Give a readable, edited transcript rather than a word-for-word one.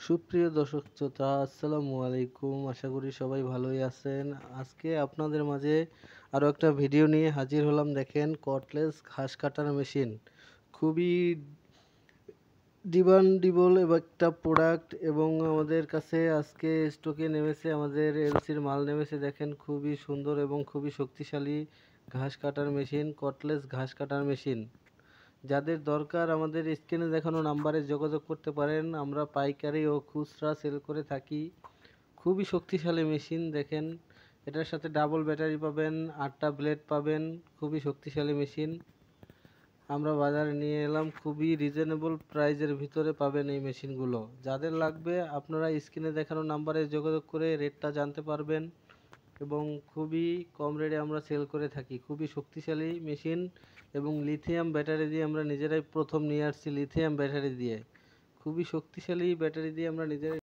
সুপ্রিয় দর্শক শ্রোতা, আসসালামু আলাইকুম। আশা করি সবাই ভালোই আছেন। আজকে আপনাদের মাঝে আরও একটা ভিডিও নিয়ে হাজির হলাম। দেখেন, কর্ডলেস ঘাস কাটার মেশিন খুবই ডিমান্ডেবল একটা প্রোডাক্ট এবং আমাদের কাছে আজকে স্টকে নেমেছে, আমাদের এলসির মাল নেমেছে। দেখেন, খুবই সুন্দর এবং খুবই শক্তিশালী ঘাস কাটার মেশিন, কর্ডলেস ঘাস কাটার মেশিন। যাদের দরকার আমাদের স্ক্রিনে দেখানো নাম্বারে যোগাযোগ করতে পারেন। আমরা পাইকারি ও খুচরা সেল করে থাকি। খুবই শক্তিশালী মেশিন। দেখেন, এটার সাথে ডাবল ব্যাটারি পাবেন, 8টা ব্লেড পাবেন। খুবই শক্তিশালী মেশিন আমরা বাজারে নিয়ে এলাম। খুবই রিজনেবল প্রাইজের ভিতরে পাবেন এই মেশিনগুলো। যাদের লাগবে আপনারা স্ক্রিনে দেখানো নাম্বারে যোগাযোগ করে রেটটা জানতে পারবেন এবং খুবই কম রেটে আমরা সেল করে থাকি। খুবই শক্তিশালী মেশিন এবং লিথিয়াম ব্যাটারি দিয়ে আমরা নিজেরাই প্রথম নিয়ে আসছি। লিথিয়াম ব্যাটারি দিয়ে, খুবই শক্তিশালী ব্যাটারি দিয়ে আমরা নিজেরাই